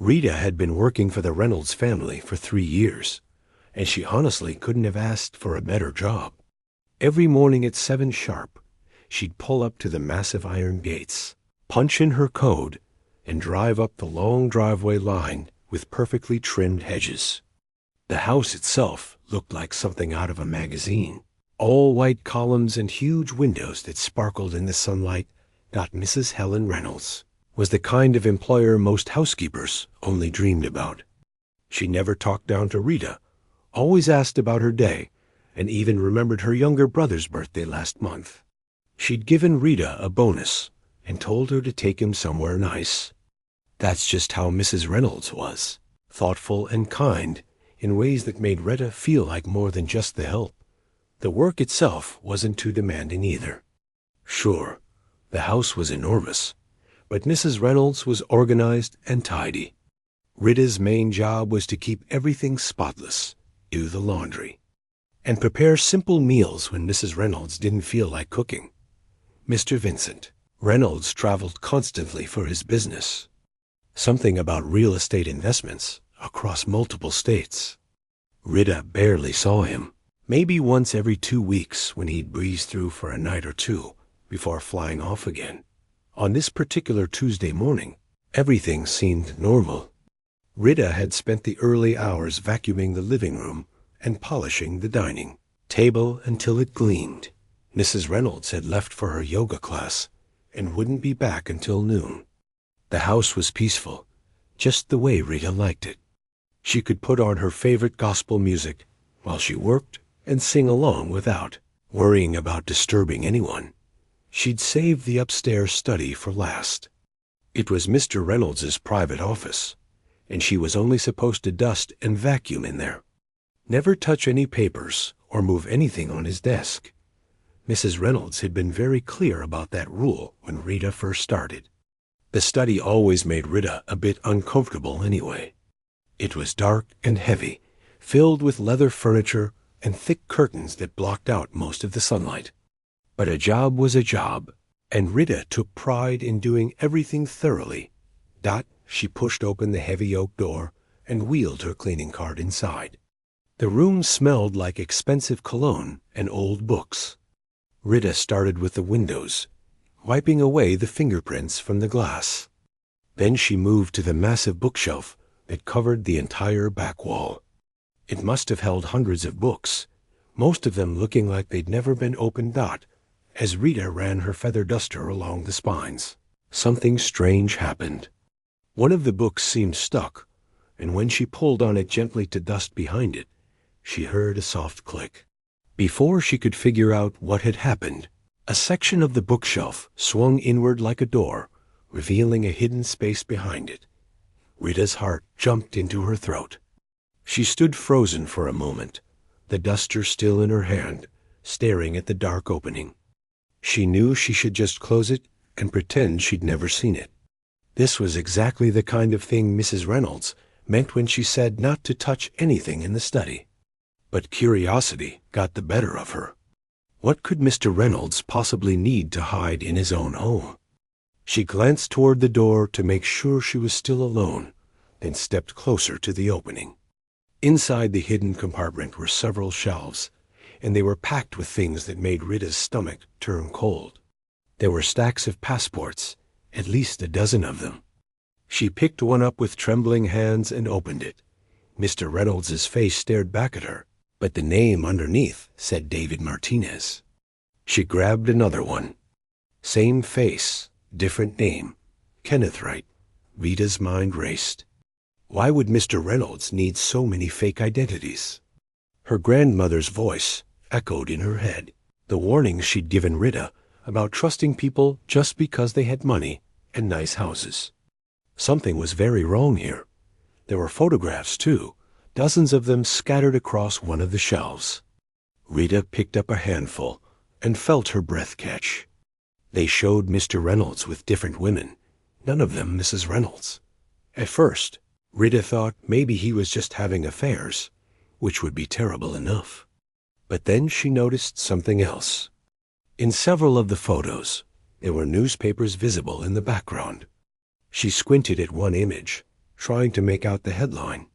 Rita had been working for the Reynolds family for 3 years, and she honestly couldn't have asked for a better job. Every morning at 7 sharp, she'd pull up to the massive iron gates, punch in her code, and drive up the long driveway lined with perfectly trimmed hedges. The house itself looked like something out of a magazine. All white columns and huge windows that sparkled in the sunlight. Mrs. Helen Reynolds was the kind of employer most housekeepers only dreamed about. She never talked down to Rita, always asked about her day, and even remembered her younger brother's birthday last month. She'd given Rita a bonus and told her to take him somewhere nice. That's just how Mrs. Reynolds was, thoughtful and kind in ways that made Rita feel like more than just the help. The work itself wasn't too demanding either. Sure, the house was enormous, but Mrs. Reynolds was organized and tidy. Rita's main job was to keep everything spotless, do the laundry, and prepare simple meals when Mrs. Reynolds didn't feel like cooking. Mr. Vincent Reynolds traveled constantly for his business. Something about real estate investments across multiple states. Rita barely saw him, maybe once every 2 weeks when he'd breeze through for a night or two before flying off again. On this particular Tuesday morning, everything seemed normal. Rita had spent the early hours vacuuming the living room and polishing the dining table until it gleamed. Mrs. Reynolds had left for her yoga class and wouldn't be back until noon. The house was peaceful, just the way Rita liked it. She could put on her favorite gospel music while she worked and sing along without worrying about disturbing anyone. She'd saved the upstairs study for last. It was Mr. Reynolds's private office, and she was only supposed to dust and vacuum in there. Never touch any papers or move anything on his desk. Mrs. Reynolds had been very clear about that rule when Rita first started. The study always made Rita a bit uncomfortable anyway. It was dark and heavy, filled with leather furniture and thick curtains that blocked out most of the sunlight. But a job was a job, and Rita took pride in doing everything thoroughly. She pushed open the heavy oak door and wheeled her cleaning cart inside. The room smelled like expensive cologne and old books. Rita started with the windows, wiping away the fingerprints from the glass. Then she moved to the massive bookshelf that covered the entire back wall. It must have held hundreds of books, most of them looking like they'd never been opened. As Rita ran her feather duster along the spines, something strange happened. One of the books seemed stuck, and when she pulled on it gently to dust behind it, she heard a soft click. Before she could figure out what had happened, a section of the bookshelf swung inward like a door, revealing a hidden space behind it. Rita's heart jumped into her throat. She stood frozen for a moment, the duster still in her hand, staring at the dark opening. She knew she should just close it and pretend she'd never seen it. This was exactly the kind of thing Mrs. Reynolds meant when she said not to touch anything in the study. But curiosity got the better of her. What could Mr. Reynolds possibly need to hide in his own home? She glanced toward the door to make sure she was still alone, then stepped closer to the opening. Inside the hidden compartment were several shelves, and they were packed with things that made Rita's stomach turn cold. There were stacks of passports, at least a dozen of them. She picked one up with trembling hands and opened it. Mr. Reynolds's face stared back at her, but the name underneath said David Martinez. She grabbed another one. Same face, different name, Kenneth Wright. Rita's mind raced. Why would Mr. Reynolds need so many fake identities? Her grandmother's voice echoed in her head, the warnings she'd given Rita about trusting people just because they had money and nice houses. Something was very wrong here. There were photographs, too, dozens of them scattered across one of the shelves. Rita picked up a handful and felt her breath catch. They showed Mr. Reynolds with different women, none of them Mrs. Reynolds. At first, Rita thought maybe he was just having affairs, which would be terrible enough. But then she noticed something else. In several of the photos, there were newspapers visible in the background. She squinted at one image, trying to make out the headline.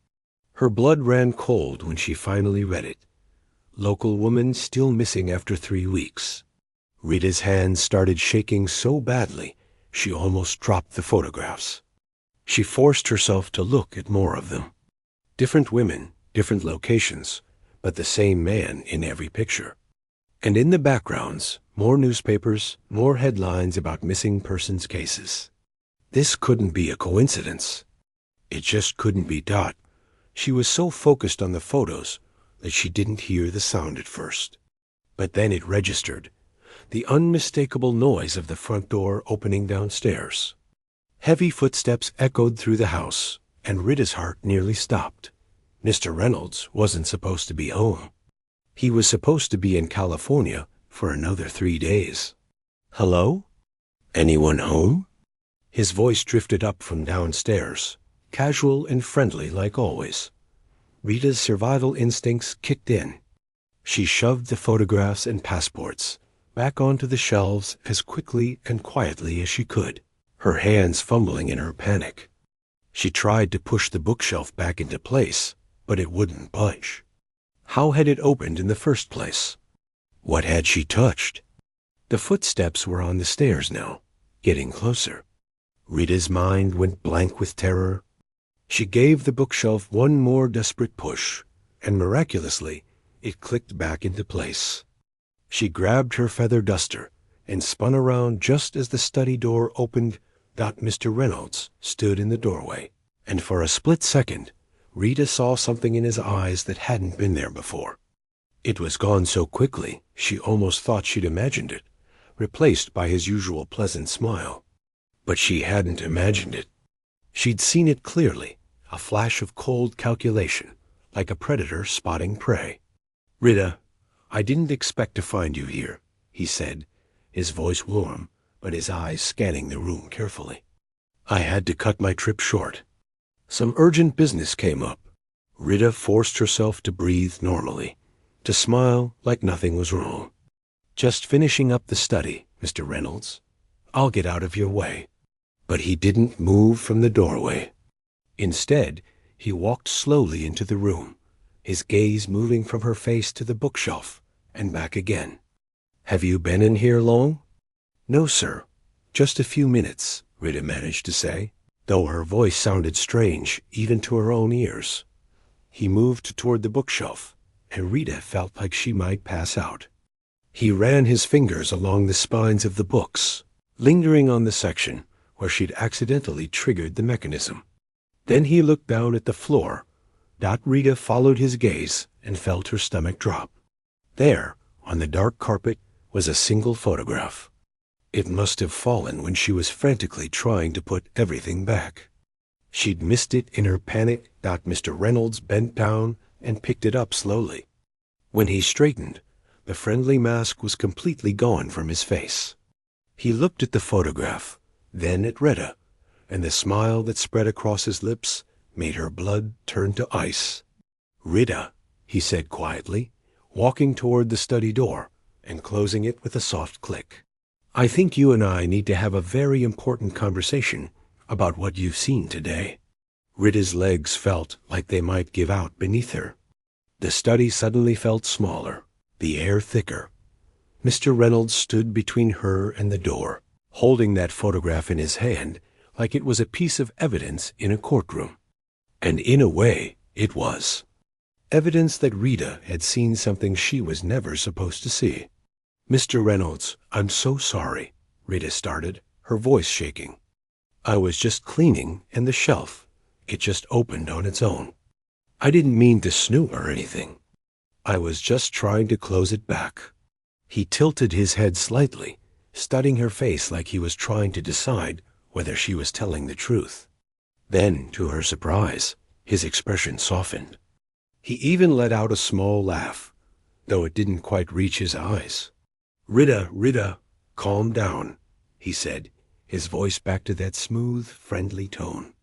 Her blood ran cold when she finally read it. Local woman still missing after 3 weeks. Rita's hands started shaking so badly, she almost dropped the photographs. She forced herself to look at more of them. Different women, different locations, but the same man in every picture. And in the backgrounds, more newspapers, more headlines about missing persons cases. This couldn't be a coincidence. It just couldn't be Dot. She was so focused on the photos that she didn't hear the sound at first. But then it registered, the unmistakable noise of the front door opening downstairs. Heavy footsteps echoed through the house, and Rita's heart nearly stopped. Mr. Reynolds wasn't supposed to be home. He was supposed to be in California for another 3 days. Hello? Anyone home? His voice drifted up from downstairs, casual and friendly like always. Rita's survival instincts kicked in. She shoved the photographs and passports back onto the shelves as quickly and quietly as she could, her hands fumbling in her panic. She tried to push the bookshelf back into place, but it wouldn't budge. How had it opened in the first place? What had she touched? The footsteps were on the stairs now, getting closer. Rita's mind went blank with terror. She gave the bookshelf one more desperate push, and miraculously, it clicked back into place. She grabbed her feather duster and spun around just as the study door opened. Mr. Reynolds stood in the doorway, and for a split second, Rita saw something in his eyes that hadn't been there before. It was gone so quickly, she almost thought she'd imagined it, replaced by his usual pleasant smile. But she hadn't imagined it. She'd seen it clearly, a flash of cold calculation, like a predator spotting prey. Rita, I didn't expect to find you here, he said, his voice warm, but his eyes scanning the room carefully. I had to cut my trip short. Some urgent business came up. Rita forced herself to breathe normally, to smile like nothing was wrong. Just finishing up the study, Mr. Reynolds. I'll get out of your way. But he didn't move from the doorway. Instead, he walked slowly into the room, his gaze moving from her face to the bookshelf and back again. Have you been in here long? No, sir. Just a few minutes, Rita managed to say, though her voice sounded strange even to her own ears. He moved toward the bookshelf, and Rita felt like she might pass out. He ran his fingers along the spines of the books, lingering on the section where she'd accidentally triggered the mechanism. Then he looked down at the floor. Rita followed his gaze and felt her stomach drop. There, on the dark carpet, was a single photograph. It must have fallen when she was frantically trying to put everything back. She'd missed it in her panic. Mr. Reynolds bent down and picked it up slowly. When he straightened, the friendly mask was completely gone from his face. He looked at the photograph, then at Rita, and the smile that spread across his lips made her blood turn to ice. Rita, he said quietly, walking toward the study door and closing it with a soft click. I think you and I need to have a very important conversation about what you've seen today. Rita's legs felt like they might give out beneath her. The study suddenly felt smaller, the air thicker. Mr. Reynolds stood between her and the door, holding that photograph in his hand like it was a piece of evidence in a courtroom. And in a way, it was. Evidence that Rita had seen something she was never supposed to see. Mr. Reynolds, I'm so sorry, Rita started, her voice shaking. I was just cleaning, and the shelf, it just opened on its own. I didn't mean to snoop or anything. I was just trying to close it back. He tilted his head slightly, studying her face like he was trying to decide whether she was telling the truth. Then, to her surprise, his expression softened. He even let out a small laugh, though it didn't quite reach his eyes. Rita, calm down, he said, his voice back to that smooth, friendly tone.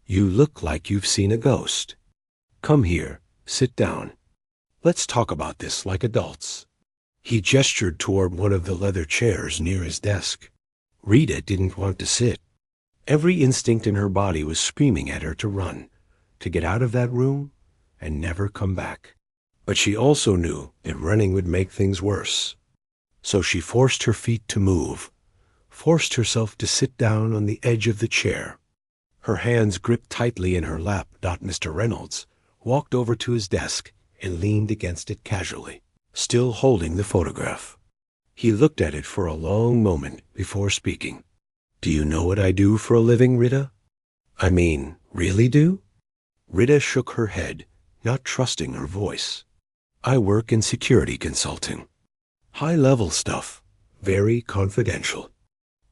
You look like you've seen a ghost. Come here, sit down. Let's talk about this like adults. He gestured toward one of the leather chairs near his desk. Rita didn't want to sit. Every instinct in her body was screaming at her to run, to get out of that room and never come back. But she also knew that running would make things worse. So she forced her feet to move, forced herself to sit down on the edge of the chair. Her hands gripped tightly in her lap. Mr. Reynolds walked over to his desk and leaned against it casually, still holding the photograph. He looked at it for a long moment before speaking. "Do you know what I do for a living, Rita? I mean, really do?" Rita shook her head, not trusting her voice. "I work in security consulting. High-level stuff, very confidential.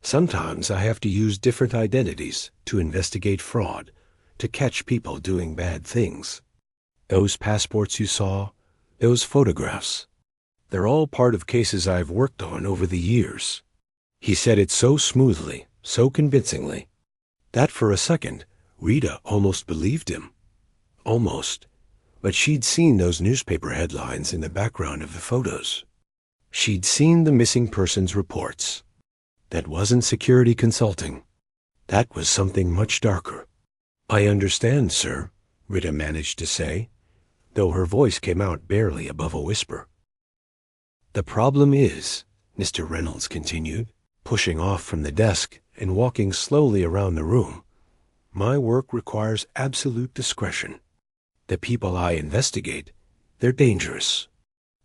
Sometimes I have to use different identities to investigate fraud, to catch people doing bad things. Those passports you saw, those photographs, they're all part of cases I've worked on over the years." He said it so smoothly, so convincingly, that for a second, Rita almost believed him. Almost. But she'd seen those newspaper headlines in the background of the photos. She'd seen the missing persons reports. That wasn't security consulting. That was something much darker. "I understand, sir," Rita managed to say, though her voice came out barely above a whisper. "The problem is," Mr. Reynolds continued, pushing off from the desk and walking slowly around the room, "my work requires absolute discretion. The people I investigate, they're dangerous.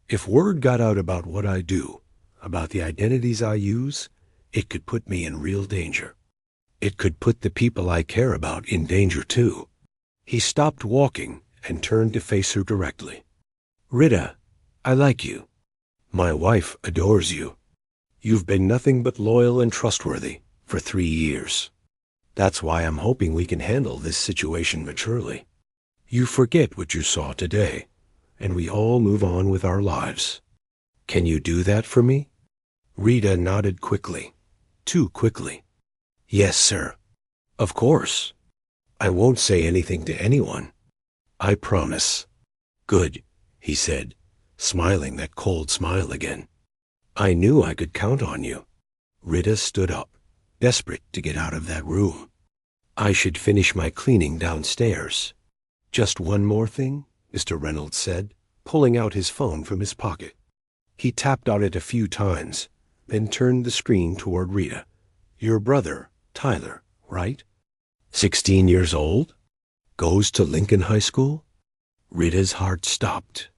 If word got out about what I do, about the identities I use, it could put me in real danger. It could put the people I care about in danger too." He stopped walking and turned to face her directly. "Rita, I like you. My wife adores you. You've been nothing but loyal and trustworthy for 3 years. That's why I'm hoping we can handle this situation maturely. You forget what you saw today, and we all move on with our lives. Can you do that for me?" Rita nodded quickly, too quickly. "Yes, sir. Of course. I won't say anything to anyone. I promise." "Good," he said, smiling that cold smile again. "I knew I could count on you." Rita stood up, desperate to get out of that room. "I should finish my cleaning downstairs." "Just one more thing," Mr. Reynolds said, pulling out his phone from his pocket. He tapped on it a few times, then turned the screen toward Rita. "Your brother, Tyler, right? 16 years old? Goes to Lincoln High School?" Rita's heart stopped.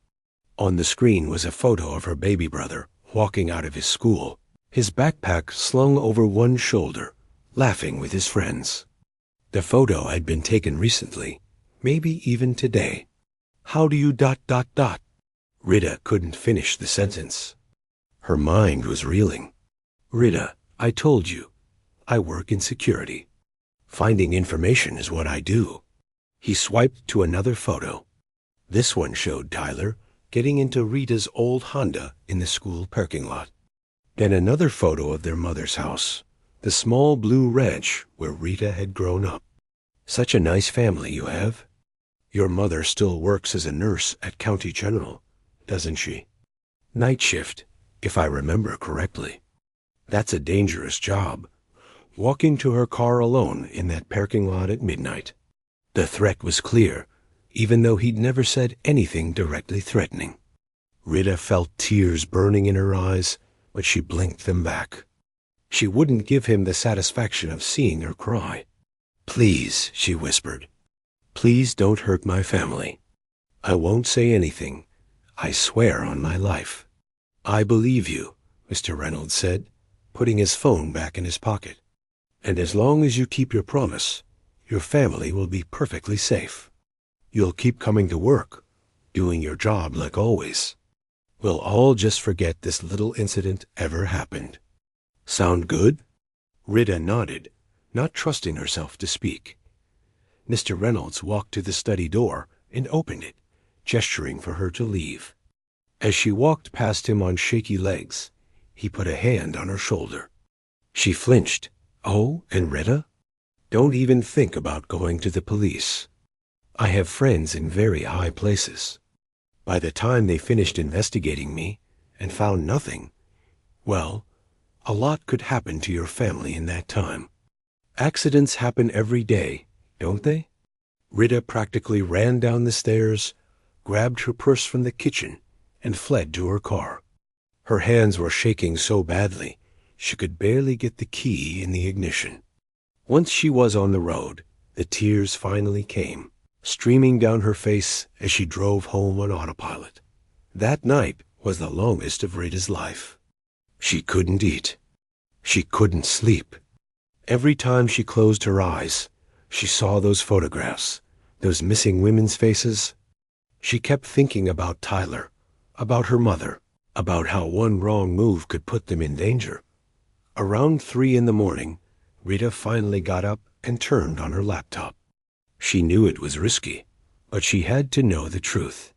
On the screen was a photo of her baby brother walking out of his school, his backpack slung over one shoulder, laughing with his friends. The photo had been taken recently, maybe even today. "How do you ... Rita couldn't finish the sentence. Her mind was reeling. "Rita, I told you, I work in security. Finding information is what I do." He swiped to another photo. This one showed Tyler getting into Rita's old Honda in the school parking lot. Then another photo of their mother's house, the small blue ranch where Rita had grown up. "Such a nice family you have. Your mother still works as a nurse at County General, doesn't she? Night shift, if I remember correctly. That's a dangerous job, walking to her car alone in that parking lot at midnight." The threat was clear, even though he'd never said anything directly threatening. Rita felt tears burning in her eyes, but she blinked them back. She wouldn't give him the satisfaction of seeing her cry. "Please," she whispered. "Please don't hurt my family. I won't say anything. I swear on my life." "I believe you," Mr. Reynolds said, putting his phone back in his pocket. "And as long as you keep your promise, your family will be perfectly safe. You'll keep coming to work, doing your job like always. We'll all just forget this little incident ever happened. Sound good?" Rita nodded, not trusting herself to speak. Mr. Reynolds walked to the study door and opened it, gesturing for her to leave. As she walked past him on shaky legs, he put a hand on her shoulder. She flinched. "Oh, and Rita? Don't even think about going to the police. I have friends in very high places. By the time they finished investigating me and found nothing, well, a lot could happen to your family in that time. Accidents happen every day, don't they? Rita practically ran down the stairs, grabbed her purse from the kitchen, and fled to her car. Her hands were shaking so badly, she could barely get the key in the ignition. Once she was on the road, the tears finally came, streaming down her face as she drove home on autopilot. That night was the longest of Rita's life. She couldn't eat. She couldn't sleep. Every time she closed her eyes, she saw those photographs, those missing women's faces. She kept thinking about Tyler, about her mother, about how one wrong move could put them in danger. Around 3 a.m, Rita finally got up and turned on her laptop. She knew it was risky, but she had to know the truth.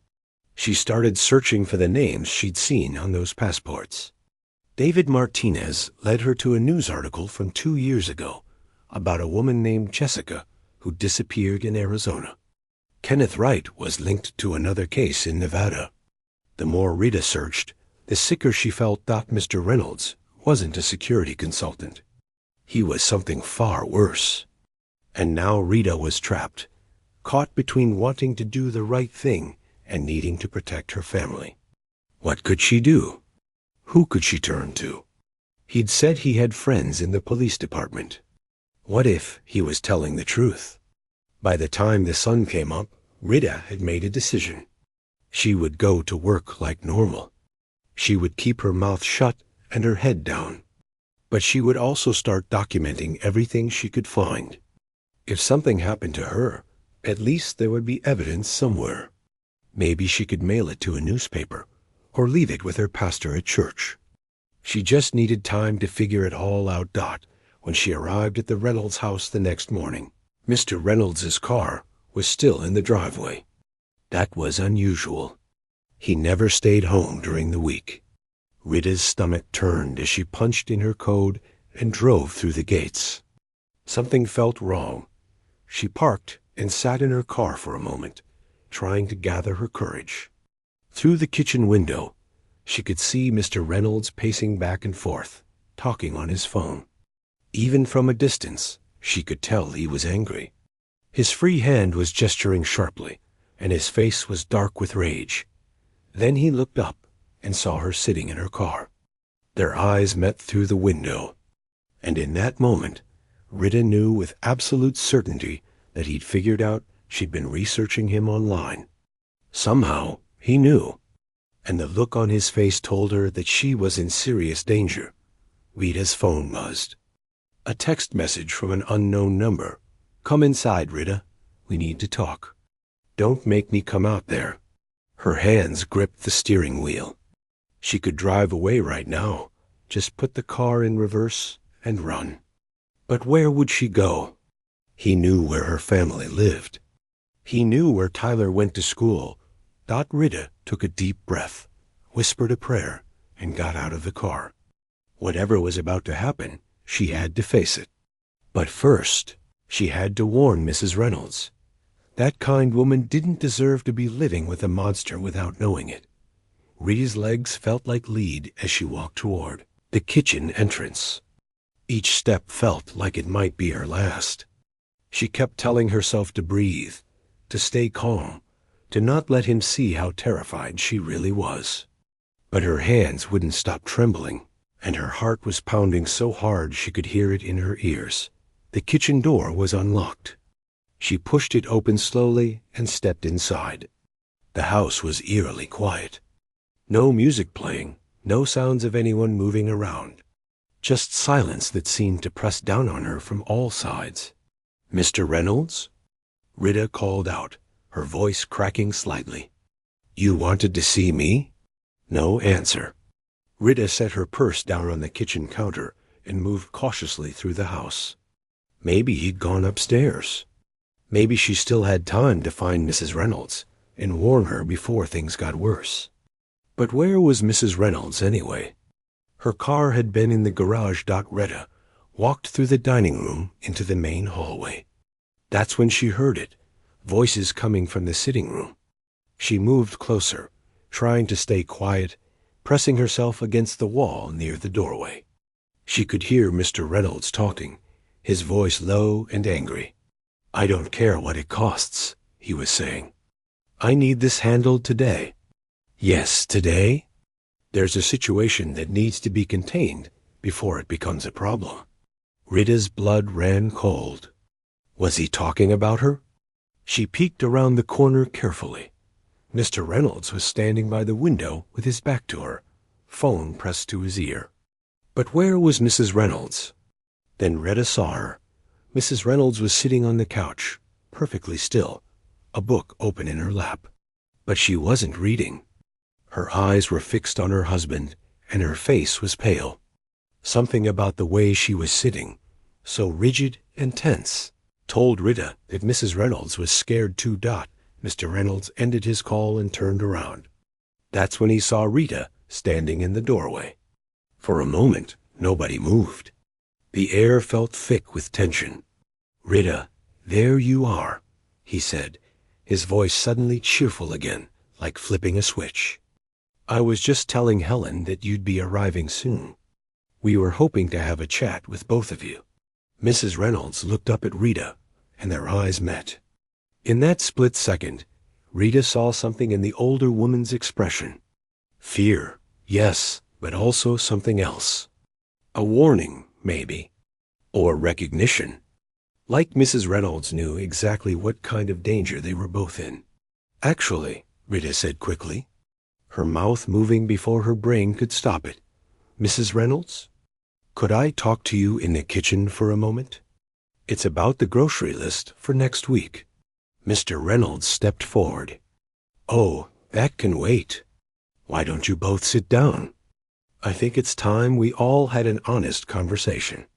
She started searching for the names she'd seen on those passports. David Martinez led her to a news article from 2 years ago about a woman named Jessica who disappeared in Arizona. Kenneth Wright was linked to another case in Nevada. The more Rita searched, the sicker she felt that Mr. Reynolds wasn't a security consultant. He was something far worse. And now Rita was trapped, caught between wanting to do the right thing and needing to protect her family. What could she do? Who could she turn to? He'd said he had friends in the police department. What if he was telling the truth? By the time the sun came up, Rita had made a decision. She would go to work like normal. She would keep her mouth shut and her head down. But she would also start documenting everything she could find. If something happened to her, at least there would be evidence somewhere. Maybe she could mail it to a newspaper or leave it with her pastor at church. She just needed time to figure it all out. When she arrived at the Reynolds house the next morning, Mr. Reynolds's car was still in the driveway. That was unusual. He never stayed home during the week. Rita's stomach turned as she punched in her code and drove through the gates. Something felt wrong. She parked and sat in her car for a moment, trying to gather her courage. Through the kitchen window, she could see Mr. Reynolds pacing back and forth, talking on his phone. Even from a distance, she could tell he was angry. His free hand was gesturing sharply, and his face was dark with rage. Then he looked up and saw her sitting in her car. Their eyes met through the window, and in that moment, Rita knew with absolute certainty that he'd figured out she'd been researching him online. Somehow, he knew, and the look on his face told her that she was in serious danger. Rita's phone buzzed. A text message from an unknown number. "Come inside, Rita. We need to talk." "Don't make me come out there." Her hands gripped the steering wheel. She could drive away right now, just put the car in reverse and run. But where would she go? He knew where her family lived. He knew where Tyler went to school. Rita took a deep breath, whispered a prayer, and got out of the car. Whatever was about to happen, she had to face it. But first, she had to warn Mrs. Reynolds. That kind woman didn't deserve to be living with a monster without knowing it. Rita's legs felt like lead as she walked toward the kitchen entrance. Each step felt like it might be her last. She kept telling herself to breathe, to stay calm, to not let him see how terrified she really was. But her hands wouldn't stop trembling, and her heart was pounding so hard she could hear it in her ears. The kitchen door was unlocked. She pushed it open slowly and stepped inside. The house was eerily quiet. No music playing, no sounds of anyone moving around. Just silence that seemed to press down on her from all sides. "Mr. Reynolds?" Rita called out, her voice cracking slightly. "You wanted to see me?" No answer. Rita set her purse down on the kitchen counter and moved cautiously through the house. Maybe he'd gone upstairs. Maybe she still had time to find Mrs. Reynolds and warn her before things got worse. But where was Mrs. Reynolds anyway? Her car had been in the garage. Rita walked through the dining room into the main hallway. That's when she heard it, voices coming from the sitting room. She moved closer, trying to stay quiet, pressing herself against the wall near the doorway. She could hear Mr. Reynolds talking, his voice low and angry. "I don't care what it costs," he was saying. "I need this handled today." "Yes, today? There's a situation that needs to be contained before it becomes a problem." Rita's blood ran cold. Was he talking about her? She peeked around the corner carefully. Mr. Reynolds was standing by the window with his back to her, phone pressed to his ear. But where was Mrs. Reynolds? Then Rita saw her. Mrs. Reynolds was sitting on the couch, perfectly still, a book open in her lap. But she wasn't reading. Her eyes were fixed on her husband, and her face was pale. Something about the way she was sitting, so rigid and tense, told Rita that Mrs. Reynolds was scared too. Mr. Reynolds ended his call and turned around. That's when he saw Rita standing in the doorway. For a moment, nobody moved. The air felt thick with tension. "Rita, there you are," he said, his voice suddenly cheerful again, like flipping a switch. "I was just telling Helen that you'd be arriving soon. We were hoping to have a chat with both of you." Mrs. Reynolds looked up at Rita, and their eyes met. In that split second, Rita saw something in the older woman's expression. Fear, yes, but also something else. A warning, maybe. Or recognition. Like Mrs. Reynolds knew exactly what kind of danger they were both in. "Actually," Rita said quickly, her mouth moving before her brain could stop it. "Mrs. Reynolds, could I talk to you in the kitchen for a moment? It's about the grocery list for next week." Mr. Reynolds stepped forward. "Oh, that can wait. Why don't you both sit down? I think it's time we all had an honest conversation."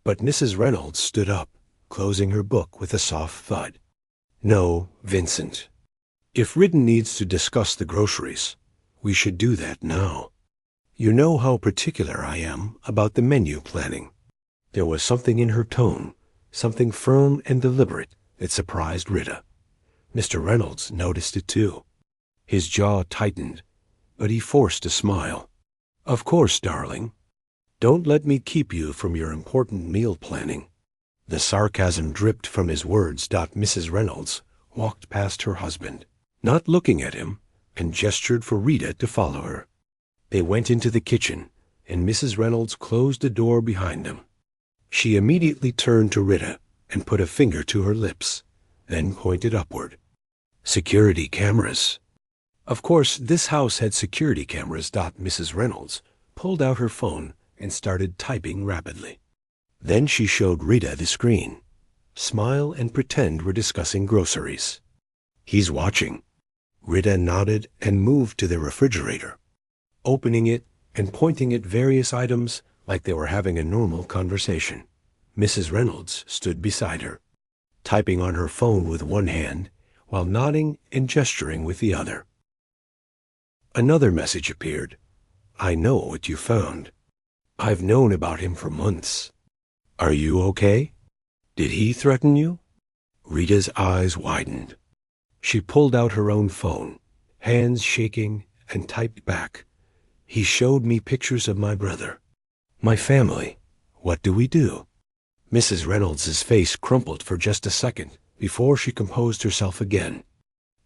But Mrs. Reynolds stood up, closing her book with a soft thud. "No, Vincent. If Rita needs to discuss the groceries, we should do that now. You know how particular I am about the menu planning." There was something in her tone, something firm and deliberate, that surprised Rita. Mr. Reynolds noticed it too. His jaw tightened, but he forced a smile. "Of course, darling. Don't let me keep you from your important meal planning." The sarcasm dripped from his words. Mrs. Reynolds walked past her husband, not looking at him, and gestured for Rita to follow her. They went into the kitchen, and Mrs. Reynolds closed the door behind them. She immediately turned to Rita and put a finger to her lips, then pointed upward. "Security cameras." Of course, this house had security cameras. Mrs. Reynolds pulled out her phone and started typing rapidly. Then she showed Rita the screen. "Smile and pretend we're discussing groceries." "He's watching." Rita nodded and moved to the refrigerator, opening it and pointing at various items like they were having a normal conversation. Mrs. Reynolds stood beside her, typing on her phone with one hand while nodding and gesturing with the other. Another message appeared. "I know what you found. I've known about him for months. Are you okay? Did he threaten you?" Rita's eyes widened. She pulled out her own phone, hands shaking, and typed back. "He showed me pictures of my brother. My family. What do we do?" Mrs. Reynolds's face crumpled for just a second before she composed herself again.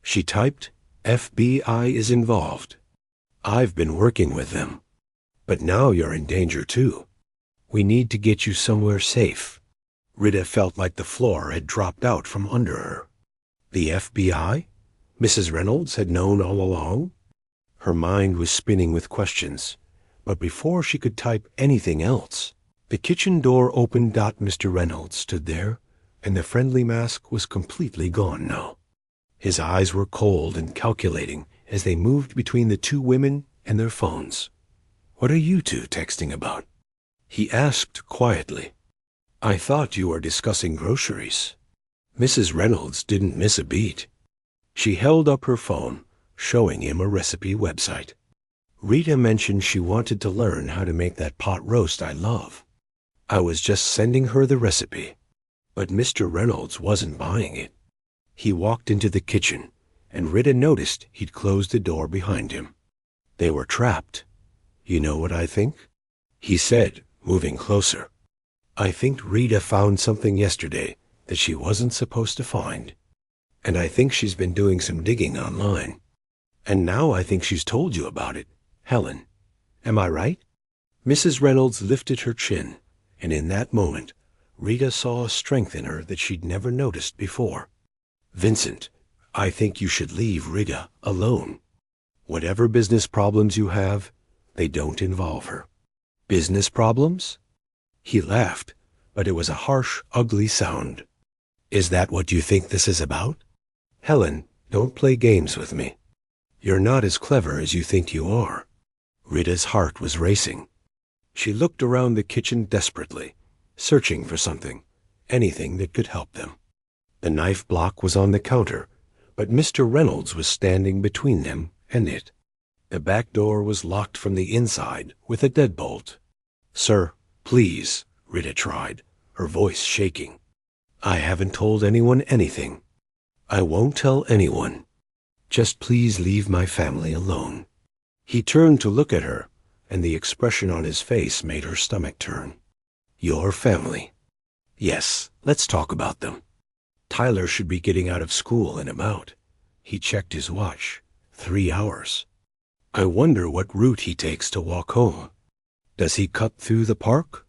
She typed, "FBI is involved. I've been working with them. But now you're in danger too. We need to get you somewhere safe." Rita felt like the floor had dropped out from under her. The FBI? Mrs. Reynolds had known all along? Her mind was spinning with questions, but before she could type anything else, the kitchen door opened. Mr. Reynolds stood there, and the friendly mask was completely gone now. His eyes were cold and calculating as they moved between the two women and their phones. "What are you two texting about?" he asked quietly. "I thought you were discussing groceries." Mrs. Reynolds didn't miss a beat. She held up her phone, showing him a recipe website. "Rita mentioned she wanted to learn how to make that pot roast I love. I was just sending her the recipe." But Mr. Reynolds wasn't buying it. He walked into the kitchen, and Rita noticed he'd closed the door behind him. They were trapped. "You know what I think?" he said, moving closer. I think Rita found something yesterday that she wasn't supposed to find. And I think she's been doing some digging online. And now I think she's told you about it, Helen. Am I right?" Mrs. Reynolds lifted her chin, and in that moment, Rita saw a strength in her that she'd never noticed before. "Vincent, I think you should leave Rita alone. Whatever business problems you have, they don't involve her." "Business problems?" He laughed, but it was a harsh, ugly sound. "Is that what you think this is about? Helen, don't play games with me. You're not as clever as you think you are." Rita's heart was racing. She looked around the kitchen desperately, searching for something, anything that could help them. The knife block was on the counter, but Mr. Reynolds was standing between them and it. The back door was locked from the inside with a deadbolt. "Sir, please," Rita tried, her voice shaking. "I haven't told anyone anything. I won't tell anyone. Just please leave my family alone." He turned to look at her, and the expression on his face made her stomach turn. "Your family? Yes, let's talk about them. Tyler should be getting out of school in about." He checked his watch. 3 hours. "I wonder what route he takes to walk home. Does he cut through the park?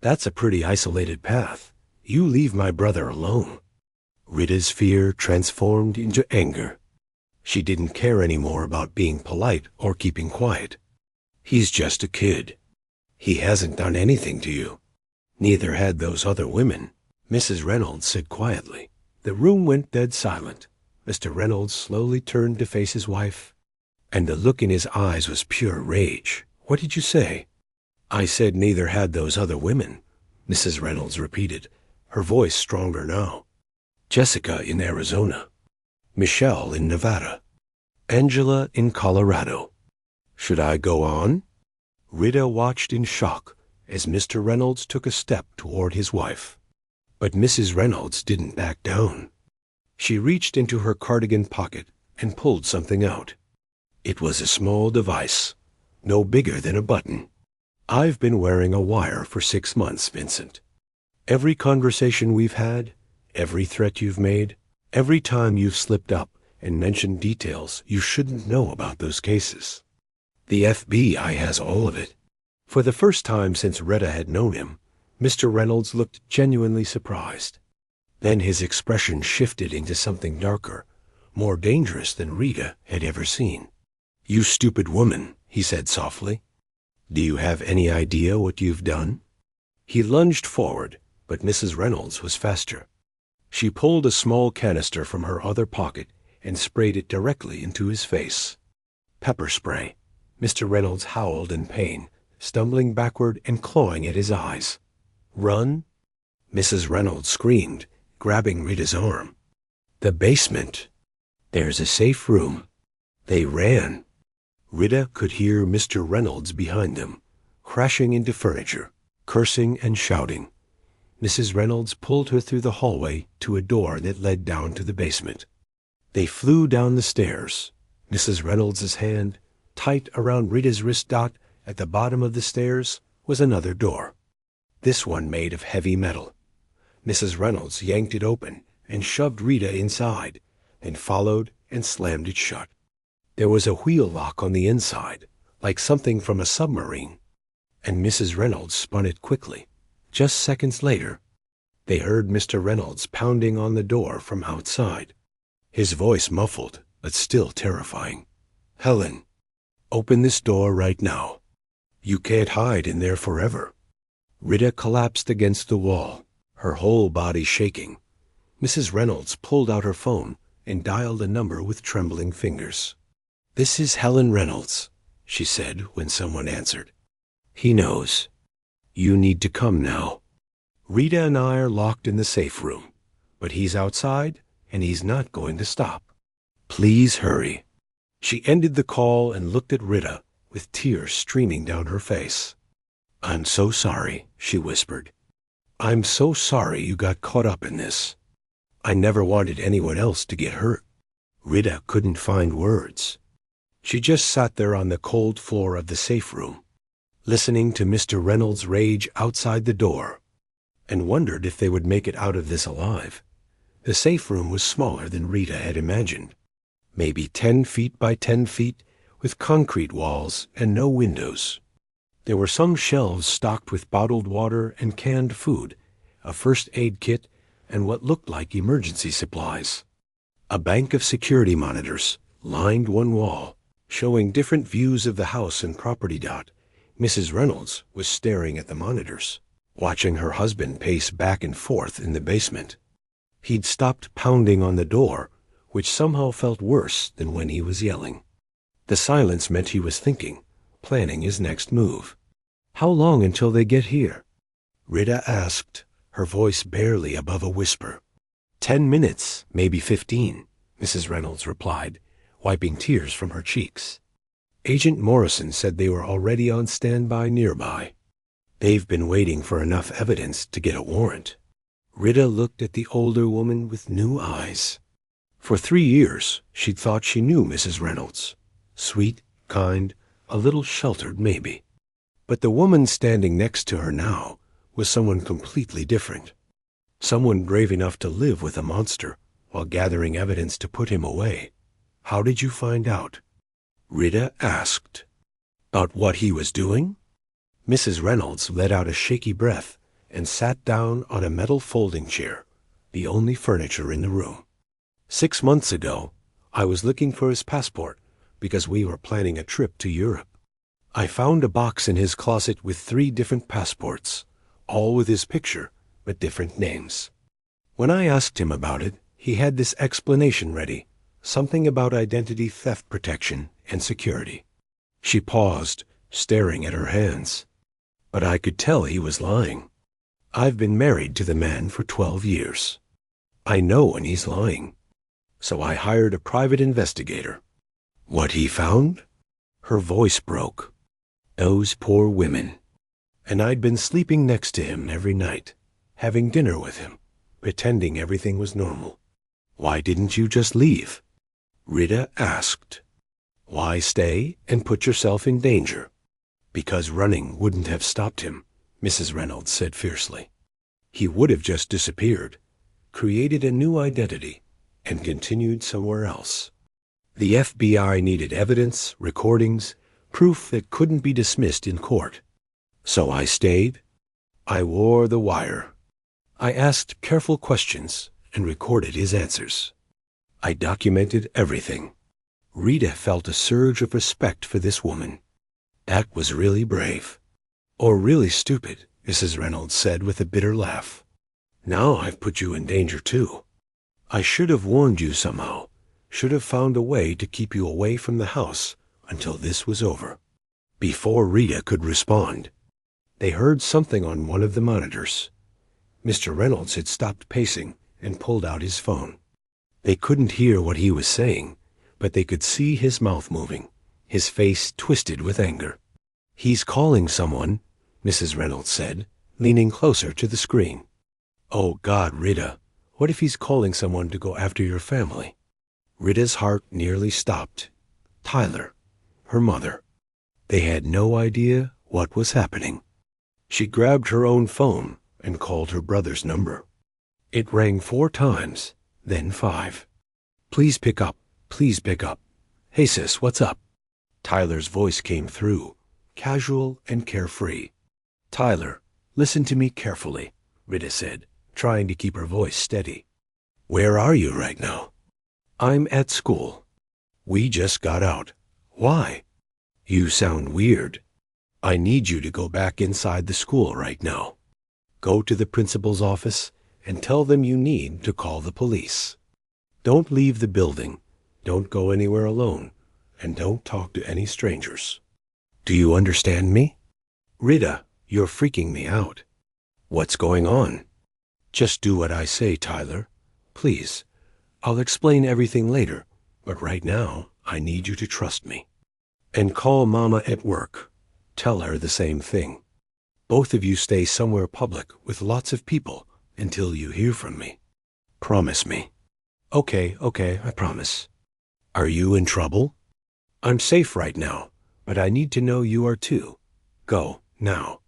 That's a pretty isolated path. You leave my brother alone." Rita's fear transformed into anger. She didn't care anymore about being polite or keeping quiet. "He's just a kid. He hasn't done anything to you. Neither had those other women," Mrs. Reynolds said quietly. The room went dead silent. Mr. Reynolds slowly turned to face his wife, and the look in his eyes was pure rage. "What did you say?" "I said neither had those other women," Mrs. Reynolds repeated, her voice stronger now. "Jessica in Arizona. Michelle in Nevada. Angela in Colorado. Should I go on?" Rita watched in shock as Mr. Reynolds took a step toward his wife. But Mrs. Reynolds didn't back down. She reached into her cardigan pocket and pulled something out. It was a small device, no bigger than a button. "I've been wearing a wire for 6 months, Vincent. Every conversation we've had, every threat you've made, every time you've slipped up and mentioned details you shouldn't know about those cases. The FBI has all of it." For the first time since Rita had known him, Mr. Reynolds looked genuinely surprised. Then his expression shifted into something darker, more dangerous than Rita had ever seen. "You stupid woman," he said softly. "Do you have any idea what you've done?" He lunged forward, but Mrs. Reynolds was faster. She pulled a small canister from her other pocket and sprayed it directly into his face. "Pepper spray." Mr. Reynolds howled in pain, stumbling backward and clawing at his eyes. "Run?" Mrs. Reynolds screamed, grabbing Rita's arm. "The basement. There's a safe room." They ran. Rita could hear Mr. Reynolds behind them, crashing into furniture, cursing and shouting. Mrs. Reynolds pulled her through the hallway to a door that led down to the basement. They flew down the stairs. Mrs. Reynolds's hand, tight around Rita's wrist dot at the bottom of the stairs, was another door. This one made of heavy metal. Mrs. Reynolds yanked it open and shoved Rita inside, then followed and slammed it shut. There was a wheel lock on the inside, like something from a submarine, and Mrs. Reynolds spun it quickly. Just seconds later, they heard Mr. Reynolds pounding on the door from outside, his voice muffled but still terrifying. "Helen, open this door right now. You can't hide in there forever." Rita collapsed against the wall, her whole body shaking. Mrs. Reynolds pulled out her phone and dialed a number with trembling fingers. "This is Helen Reynolds," she said when someone answered. "He knows. You need to come now. Rita and I are locked in the safe room, but he's outside and he's not going to stop. Please hurry." She ended the call and looked at Rita with tears streaming down her face. "I'm so sorry," she whispered. "I'm so sorry you got caught up in this. I never wanted anyone else to get hurt." Rita couldn't find words. She just sat there on the cold floor of the safe room, listening to Mr. Reynolds' rage outside the door, and wondered if they would make it out of this alive. The safe room was smaller than Rita had imagined. Maybe 10 feet by 10 feet, with concrete walls and no windows. There were some shelves stocked with bottled water and canned food, a first aid kit, and what looked like emergency supplies. A bank of security monitors lined one wall, showing different views of the house and property. Mrs. Reynolds was staring at the monitors, watching her husband pace back and forth in the basement. He'd stopped pounding on the door, which somehow felt worse than when he was yelling. The silence meant he was thinking, planning his next move. "How long until they get here?" Rita asked, her voice barely above a whisper. 10 minutes, maybe 15, Mrs. Reynolds replied, wiping tears from her cheeks. Agent Morrison said they were already on standby nearby. They've been waiting for enough evidence to get a warrant. Rita looked at the older woman with new eyes. For 3 years, she'd thought she knew Mrs. Reynolds. Sweet, kind, a little sheltered maybe. But the woman standing next to her now was someone completely different. Someone brave enough to live with a monster while gathering evidence to put him away. "How did you find out?" Rita asked. "About what he was doing?" Mrs. Reynolds let out a shaky breath and sat down on a metal folding chair, the only furniture in the room. 6 months ago, I was looking for his passport because we were planning a trip to Europe. I found a box in his closet with 3 different passports, all with his picture, but different names. When I asked him about it, he had this explanation ready, something about identity theft protection and security. She paused, staring at her hands. But I could tell he was lying. I've been married to the man for 12 years. I know when he's lying. So I hired a private investigator. What he found? Her voice broke. Those poor women. And I'd been sleeping next to him every night, having dinner with him, pretending everything was normal. Why didn't you just leave? Rita asked. Why stay and put yourself in danger? Because running wouldn't have stopped him, Mrs. Reynolds said fiercely. He would have just disappeared, created a new identity, and continued somewhere else. The FBI needed evidence, recordings, proof that couldn't be dismissed in court. So I stayed. I wore the wire. I asked careful questions and recorded his answers. I documented everything. Rita felt a surge of respect for this woman. That was really brave. Or really stupid, Mrs. Reynolds said with a bitter laugh. Now I've put you in danger too. I should have warned you somehow, should have found a way to keep you away from the house until this was over. Before Rita could respond, they heard something on one of the monitors. Mr. Reynolds had stopped pacing and pulled out his phone. They couldn't hear what he was saying, but they could see his mouth moving, his face twisted with anger. He's calling someone, Mrs. Reynolds said, leaning closer to the screen. Oh God, Rita, what if he's calling someone to go after your family? Rita's heart nearly stopped. Tyler, her mother. They had no idea what was happening. She grabbed her own phone and called her brother's number. It rang 4 times, then 5. Please pick up. Please pick up. Hey sis, what's up? Tyler's voice came through, casual and carefree. Tyler, listen to me carefully, Rita said, trying to keep her voice steady. Where are you right now? I'm at school. We just got out. Why? You sound weird. I need you to go back inside the school right now. Go to the principal's office and tell them you need to call the police. Don't leave the building. Don't go anywhere alone. And don't talk to any strangers. Do you understand me? Rita, you're freaking me out. What's going on? Just do what I say, Tyler. Please. I'll explain everything later, but right now I need you to trust me. And call Mama at work. Tell her the same thing. Both of you stay somewhere public with lots of people until you hear from me. Promise me. Okay, I promise. Are you in trouble? I'm safe right now, but I need to know you are too. Go, now.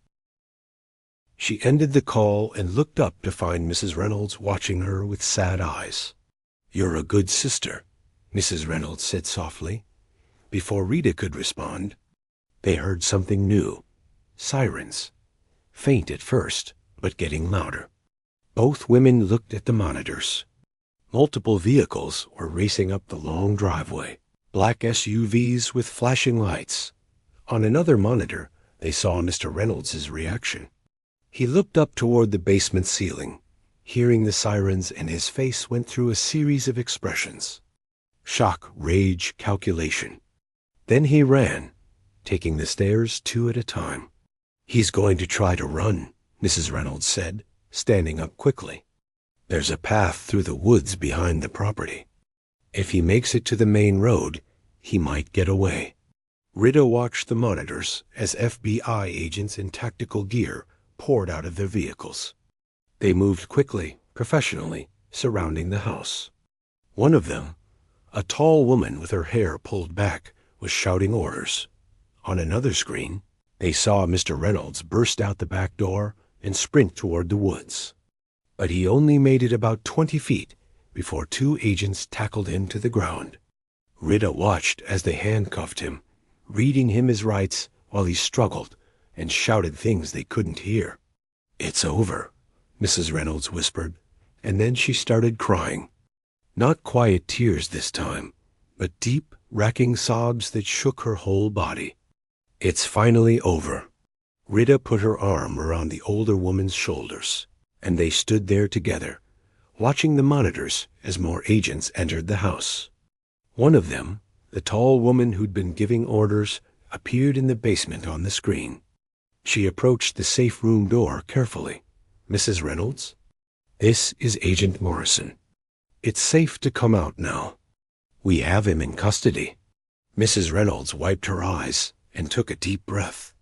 She ended the call and looked up to find Mrs. Reynolds watching her with sad eyes. "You're a good sister," Mrs. Reynolds said softly. Before Rita could respond, they heard something new. Sirens. Faint at first, but getting louder. Both women looked at the monitors. Multiple vehicles were racing up the long driveway. Black SUVs with flashing lights. On another monitor, they saw Mr. Reynolds' reaction. He looked up toward the basement ceiling, hearing the sirens, and his face went through a series of expressions. Shock, rage, calculation. Then he ran, taking the stairs 2 at a time. "He's going to try to run," Mrs. Reynolds said, standing up quickly. "There's a path through the woods behind the property. If he makes it to the main road, he might get away." Rita watched the monitors as FBI agents in tactical gear poured out of their vehicles. They moved quickly, professionally, surrounding the house. One of them, a tall woman with her hair pulled back, was shouting orders. On another screen, they saw Mr. Reynolds burst out the back door and sprint toward the woods. But he only made it about 20 feet before 2 agents tackled him to the ground. Rita watched as they handcuffed him, reading him his rights while he struggled and shouted things they couldn't hear. "It's over," Mrs. Reynolds whispered, and then she started crying. Not quiet tears this time, but deep, racking sobs that shook her whole body. "It's finally over." Rita put her arm around the older woman's shoulders, and they stood there together, watching the monitors as more agents entered the house. One of them, the tall woman who'd been giving orders, appeared in the basement on the screen. She approached the safe room door carefully. "Mrs. Reynolds, this is Agent Morrison. It's safe to come out now. We have him in custody." Mrs. Reynolds wiped her eyes and took a deep breath.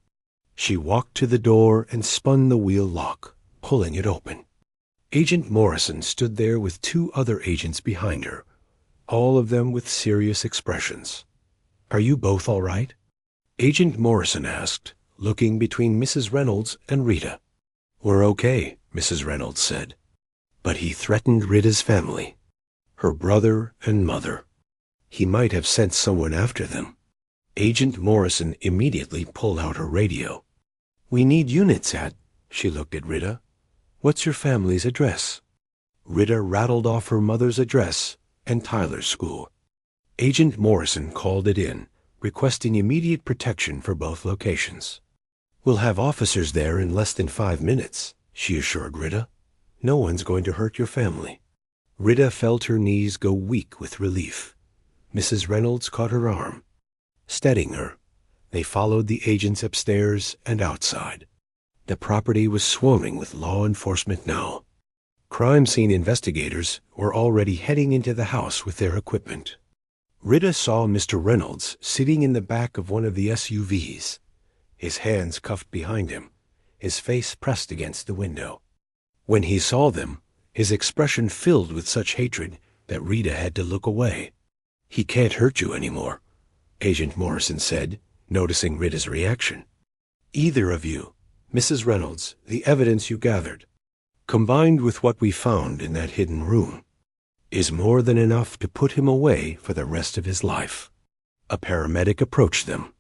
She walked to the door and spun the wheel lock, pulling it open. Agent Morrison stood there with 2 other agents behind her, all of them with serious expressions. "Are you both all right?" Agent Morrison asked, looking between Mrs. Reynolds and Rita. "We're okay," Mrs. Reynolds said. "But he threatened Rita's family, her brother and mother. He might have sent someone after them." Agent Morrison immediately pulled out her radio. "We need units at—" She looked at Rita. "What's your family's address?" Rita rattled off her mother's address and Tyler's school. Agent Morrison called it in, requesting immediate protection for both locations. "We'll have officers there in less than 5 minutes," she assured Rita. "No one's going to hurt your family." Rita felt her knees go weak with relief. Mrs. Reynolds caught her arm. Steadying her, they followed the agents upstairs and outside. The property was swarming with law enforcement now. Crime scene investigators were already heading into the house with their equipment. Rita saw Mr. Reynolds sitting in the back of one of the SUVs, his hands cuffed behind him, his face pressed against the window. When he saw them, his expression filled with such hatred that Rita had to look away. "He can't hurt you anymore," Agent Morrison said, noticing Rita's reaction. "Either of you, Mrs. Reynolds, the evidence you gathered, combined with what we found in that hidden room, is more than enough to put him away for the rest of his life." A paramedic approached them,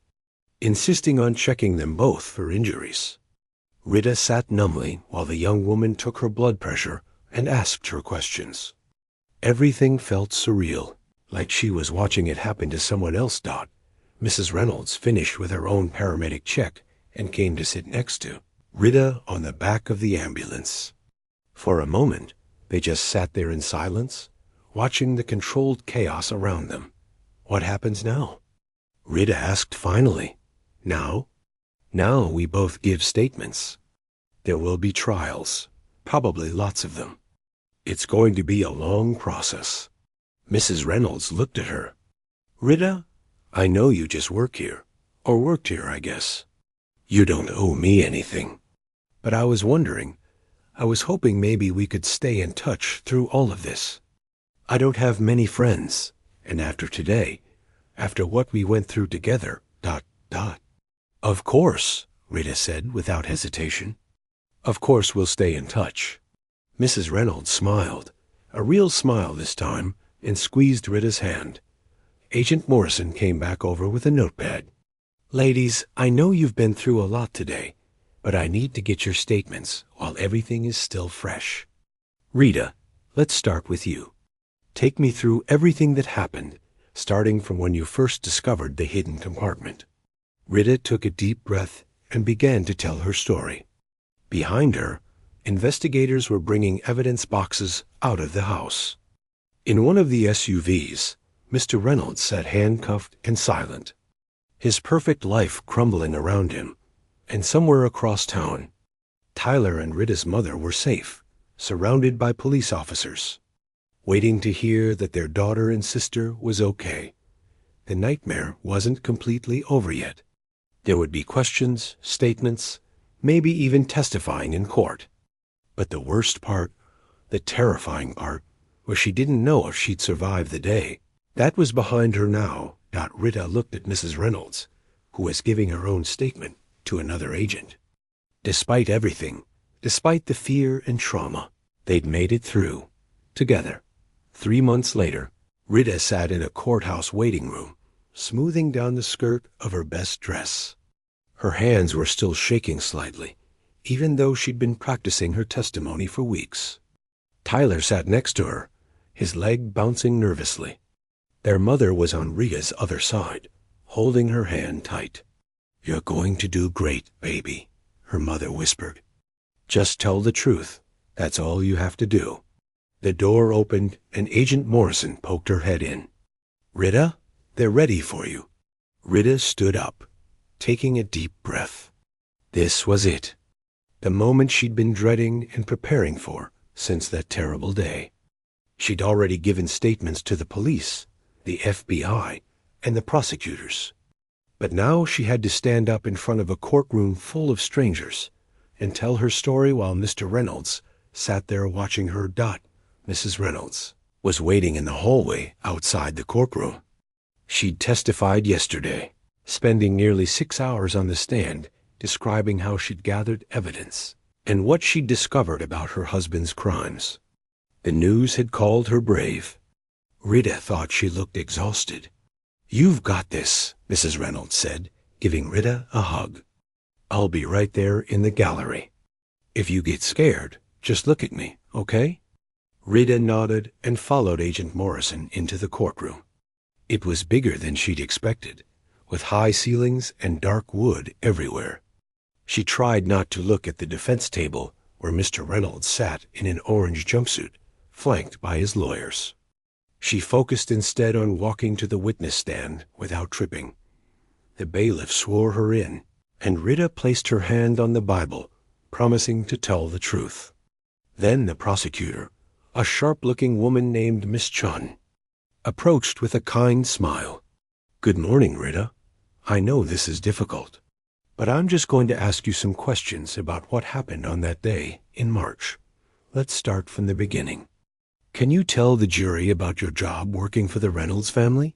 insisting on checking them both for injuries. Rita sat numbly while the young woman took her blood pressure and asked her questions. Everything felt surreal, like she was watching it happen to someone else. Mrs. Reynolds finished with her own paramedic check and came to sit next to Rita on the back of the ambulance. For a moment, they just sat there in silence, watching the controlled chaos around them. "What happens now?" Rita asked finally. "Now? Now we both give statements. There will be trials, probably lots of them. It's going to be a long process." Mrs. Reynolds looked at her. "Rita, I know you just work here, or worked here, I guess. You don't owe me anything. But I was wondering, I was hoping maybe we could stay in touch through all of this. I don't have many friends, and after today, after what we went through together, ... Of course," Rita said without hesitation. Of course we'll stay in touch. Mrs. Reynolds smiled, a real smile this time, and squeezed Rita's hand. Agent Morrison came back over with a notepad. Ladies, I know you've been through a lot today, but I need to get your statements while everything is still fresh. Rita, let's start with you. Take me through everything that happened, starting from when you first discovered the hidden compartment. Rita took a deep breath and began to tell her story. Behind her, investigators were bringing evidence boxes out of the house. In one of the SUVs, Mr. Reynolds sat handcuffed and silent, his perfect life crumbling around him, and somewhere across town, Tyler and Rita's mother were safe, surrounded by police officers, waiting to hear that their daughter and sister was okay. The nightmare wasn't completely over yet. There would be questions, statements, maybe even testifying in court. But the worst part, the terrifying part, was she didn't know if she'd survive the day. That was behind her now. Rita looked at Mrs. Reynolds, who was giving her own statement to another agent. Despite everything, despite the fear and trauma, they'd made it through, together. 3 months later, Rita sat in a courthouse waiting room, smoothing down the skirt of her best dress. Her hands were still shaking slightly, even though she'd been practicing her testimony for weeks. Tyler sat next to her, his leg bouncing nervously. Their mother was on Rita's other side, holding her hand tight. You're going to do great, baby, her mother whispered. Just tell the truth. That's all you have to do. The door opened and Agent Morrison poked her head in. Rita, they're ready for you. Rita stood up, taking a deep breath. This was it. The moment she'd been dreading and preparing for since that terrible day. She'd already given statements to the police, the FBI, and the prosecutors. But now she had to stand up in front of a courtroom full of strangers and tell her story while Mr. Reynolds sat there watching her. Mrs. Reynolds was waiting in the hallway outside the courtroom. She'd testified yesterday, spending nearly 6 hours on the stand describing how she'd gathered evidence and what she'd discovered about her husband's crimes. The news had called her brave. Rita thought she looked exhausted. You've got this, Mrs. Reynolds said, giving Rita a hug. I'll be right there in the gallery. If you get scared, just look at me, okay? Rita nodded and followed Agent Morrison into the courtroom. It was bigger than she'd expected, with high ceilings and dark wood everywhere. She tried not to look at the defense table where Mr. Reynolds sat in an orange jumpsuit, flanked by his lawyers. She focused instead on walking to the witness stand without tripping. The bailiff swore her in, and Rita placed her hand on the Bible, promising to tell the truth. Then the prosecutor, a sharp-looking woman named Miss Chun, approached with a kind smile. Good morning, Rita. I know this is difficult, but I'm just going to ask you some questions about what happened on that day in March. Let's start from the beginning. Can you tell the jury about your job working for the Reynolds family?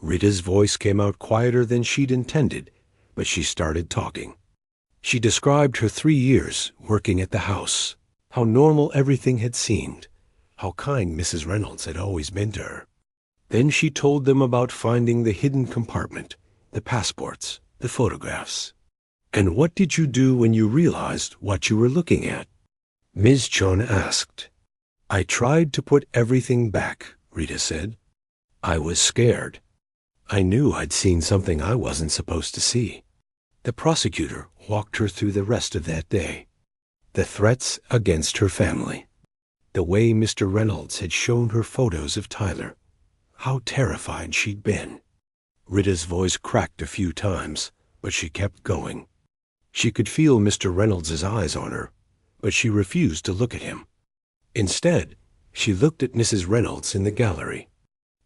Rita's voice came out quieter than she'd intended, but she started talking. She described her 3 years working at the house, how normal everything had seemed, how kind Mrs. Reynolds had always been to her. Then she told them about finding the hidden compartment, the passports, the photographs. And what did you do when you realized what you were looking at? Ms. Chun asked. I tried to put everything back, Rita said. I was scared. I knew I'd seen something I wasn't supposed to see. The prosecutor walked her through the rest of that day. The threats against her family. The way Mr. Reynolds had shown her photos of Tyler. How terrified she'd been. Rita's voice cracked a few times, but she kept going. She could feel Mr. Reynolds' eyes on her, but she refused to look at him. Instead, she looked at Mrs. Reynolds in the gallery,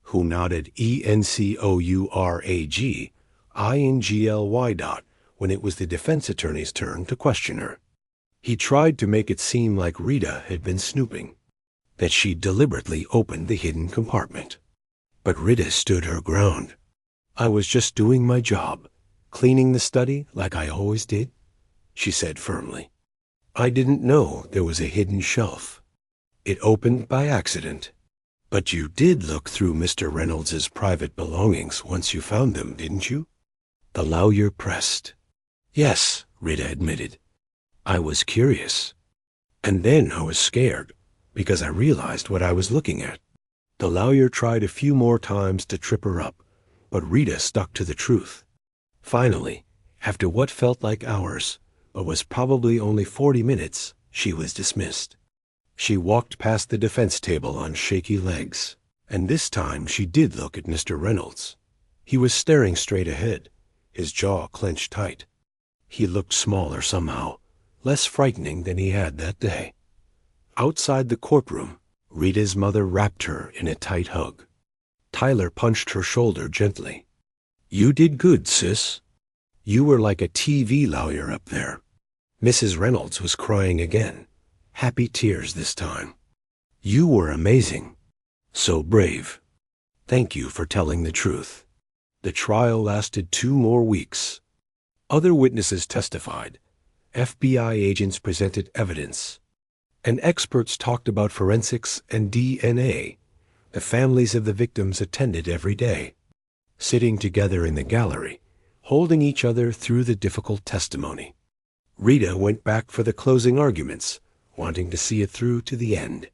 who nodded ENCOURAGINGLY when it was the defense attorney's turn to question her. He tried to make it seem like Rita had been snooping, that she'd deliberately opened the hidden compartment. But Rita stood her ground. I was just doing my job, cleaning the study like I always did, she said firmly. I didn't know there was a hidden shelf. It opened by accident. But you did look through Mr. Reynolds's private belongings once you found them, didn't you? The lawyer pressed. Yes, Rita admitted. I was curious. And then I was scared, because I realized what I was looking at. The lawyer tried a few more times to trip her up, but Rita stuck to the truth. Finally, after what felt like hours, but was probably only 40 minutes, she was dismissed. She walked past the defense table on shaky legs, and this time she did look at Mr. Reynolds. He was staring straight ahead, his jaw clenched tight. He looked smaller somehow, less frightening than he had that day. Outside the courtroom, Rita's mother wrapped her in a tight hug. Tyler punched her shoulder gently. You did good, sis. You were like a TV lawyer up there. Mrs. Reynolds was crying again. Happy tears this time. You were amazing. So brave. Thank you for telling the truth. The trial lasted 2 more weeks. Other witnesses testified. FBI agents presented evidence. And experts talked about forensics and DNA. The families of the victims attended every day, sitting together in the gallery, holding each other through the difficult testimony. Rita went back for the closing arguments, wanting to see it through to the end.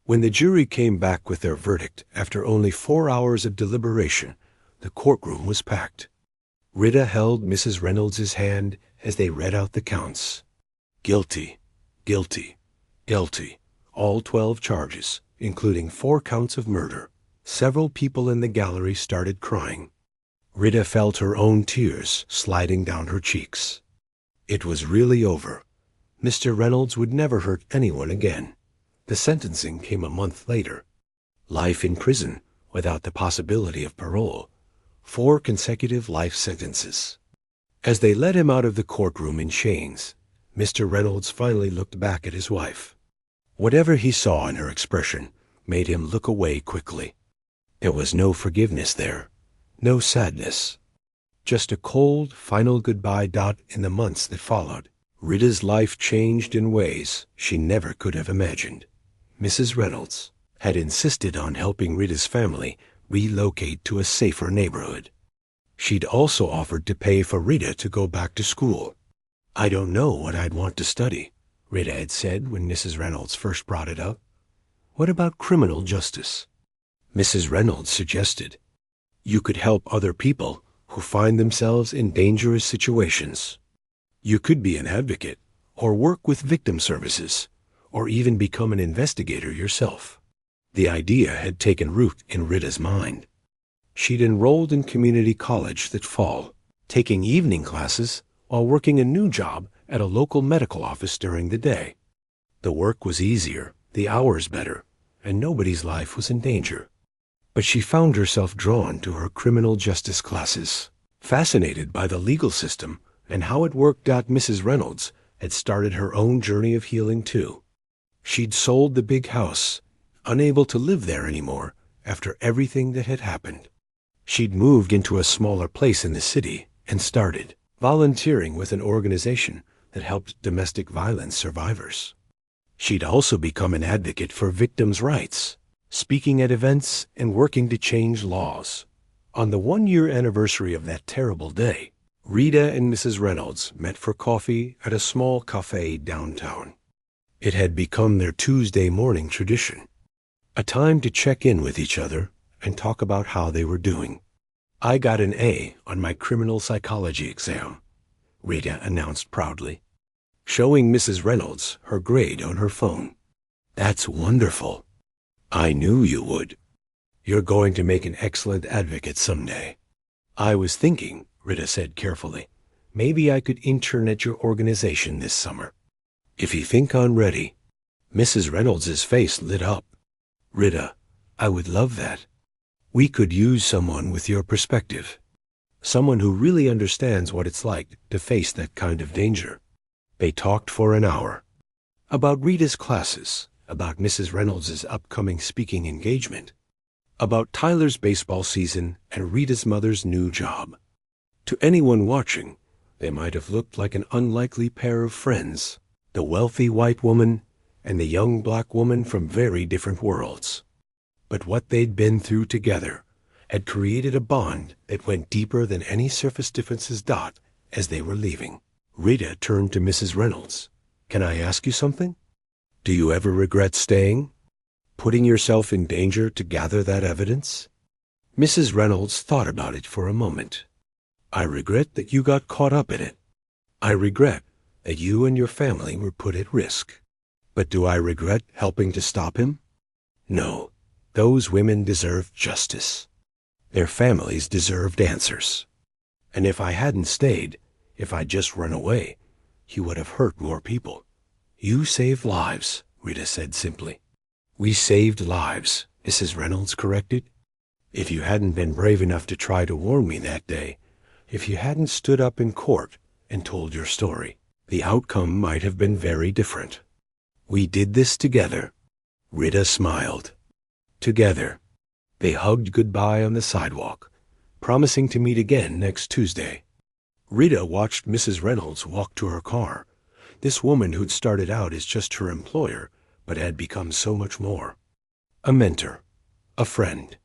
When the jury came back with their verdict after only 4 hours of deliberation, the courtroom was packed. Rita held Mrs. Reynolds's hand as they read out the counts. Guilty, guilty, guilty. All 12 charges, including 4 counts of murder. Several people in the gallery started crying. Rita felt her own tears sliding down her cheeks. It was really over. Mr. Reynolds would never hurt anyone again. The sentencing came a month later. Life in prison without the possibility of parole. 4 consecutive life sentences. As they led him out of the courtroom in chains, Mr. Reynolds finally looked back at his wife. Whatever he saw in her expression made him look away quickly. There was no forgiveness there, no sadness. Just a cold, final goodbye in the months that followed. Rita's life changed in ways she never could have imagined. Mrs. Reynolds had insisted on helping Rita's family relocate to a safer neighborhood. She'd also offered to pay for Rita to go back to school. I don't know what I'd want to study, Rita had said when Mrs. Reynolds first brought it up. What about criminal justice? Mrs. Reynolds suggested. You could help other people who find themselves in dangerous situations. You could be an advocate, or work with victim services, or even become an investigator yourself. The idea had taken root in Rita's mind. She'd enrolled in community college that fall, taking evening classes while working a new job at a local medical office during the day. The work was easier, the hours better, and nobody's life was in danger. But she found herself drawn to her criminal justice classes, fascinated by the legal system and how it worked out. Mrs. Reynolds had started her own journey of healing too. She'd sold the big house, unable to live there anymore after everything that had happened. She'd moved into a smaller place in the city and started volunteering with an organization that helped domestic violence survivors. She'd also become an advocate for victims' rights, speaking at events and working to change laws. On the 1-year anniversary of that terrible day, Rita and Mrs. Reynolds met for coffee at a small cafe downtown. It had become their Tuesday morning tradition, a time to check in with each other and talk about how they were doing. I got an A on my criminal psychology exam, Rita announced proudly, showing Mrs. Reynolds her grade on her phone. That's wonderful. I knew you would. You're going to make an excellent advocate someday. I was thinking, Rita said carefully, maybe I could intern at your organization this summer. If you think I'm ready. Mrs. Reynolds's face lit up. Rita, I would love that. We could use someone with your perspective. Someone who really understands what it's like to face that kind of danger. They talked for an hour. About Rita's classes, about Mrs. Reynolds's upcoming speaking engagement, about Tyler's baseball season and Rita's mother's new job. To anyone watching, they might have looked like an unlikely pair of friends. the wealthy white woman and the young black woman from very different worlds. But what they'd been through together had created a bond that went deeper than any surface differences. As they were leaving, Rita turned to Mrs. Reynolds. "Can I ask you something? Do you ever regret staying? Putting yourself in danger to gather that evidence?" Mrs. Reynolds thought about it for a moment. "I regret that you got caught up in it. I regret that you and your family were put at risk. But do I regret helping to stop him? No. Those women deserved justice. Their families deserved answers. And if I hadn't stayed, if I'd just run away, he would have hurt more people." "You saved lives," Rita said simply. "We saved lives," Mrs. Reynolds corrected. "If you hadn't been brave enough to try to warn me that day, if you hadn't stood up in court and told your story, the outcome might have been very different. We did this together." Rita smiled. Together. They hugged goodbye on the sidewalk, promising to meet again next Tuesday. Rita watched Mrs. Reynolds walk to her car, this woman who'd started out as just her employer, but had become so much more. A mentor, a friend,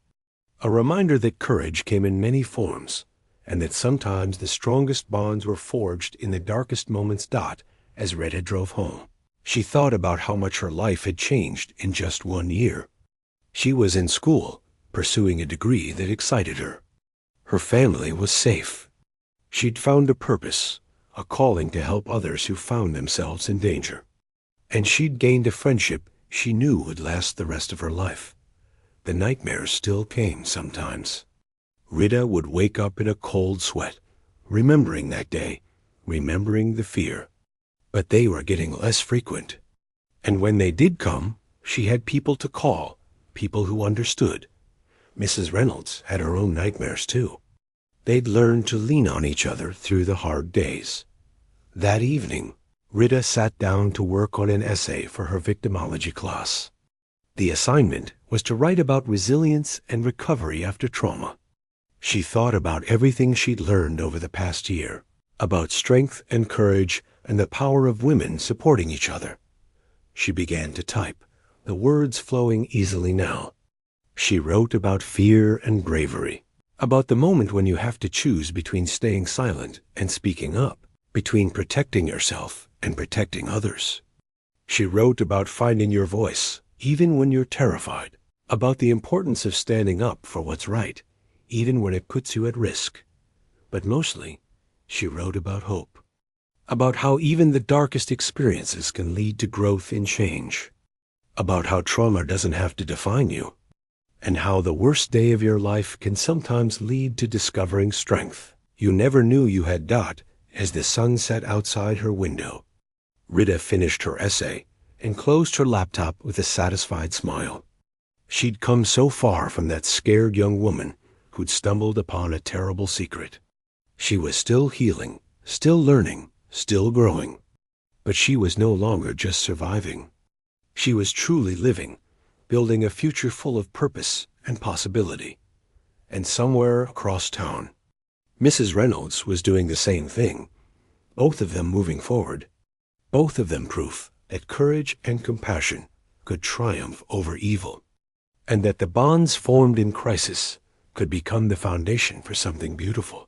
a reminder that courage came in many forms, and that sometimes the strongest bonds were forged in the darkest moments. As Rita drove home, she thought about how much her life had changed in just 1 year. She was in school, pursuing a degree that excited her. Her family was safe. She'd found a purpose, a calling to help others who found themselves in danger. And she'd gained a friendship she knew would last the rest of her life. The nightmares still came sometimes. Rita would wake up in a cold sweat, remembering that day, remembering the fear. But they were getting less frequent. And when they did come, she had people to call, people who understood. Mrs. Reynolds had her own nightmares too. They'd learned to lean on each other through the hard days. That evening, Rita sat down to work on an essay for her victimology class. The assignment was to write about resilience and recovery after trauma. She thought about everything she'd learned over the past year, about strength and courage and the power of women supporting each other. She began to type, the words flowing easily now. She wrote about fear and bravery, about the moment when you have to choose between staying silent and speaking up, between protecting yourself and protecting others. She wrote about finding your voice, even when you're terrified, about the importance of standing up for what's right, even when it puts you at risk. But mostly, she wrote about hope, about how even the darkest experiences can lead to growth and change, about how trauma doesn't have to define you, and how the worst day of your life can sometimes lead to discovering strength you never knew you had. As the sun set outside her window, Rita finished her essay and closed her laptop with a satisfied smile. She'd come so far from that scared young woman who'd stumbled upon a terrible secret. She was still healing, still learning, still growing. But she was no longer just surviving. She was truly living, building a future full of purpose and possibility. And somewhere across town, Mrs. Reynolds was doing the same thing, both of them moving forward, both of them proof that courage and compassion could triumph over evil, and that the bonds formed in crisis could become the foundation for something beautiful.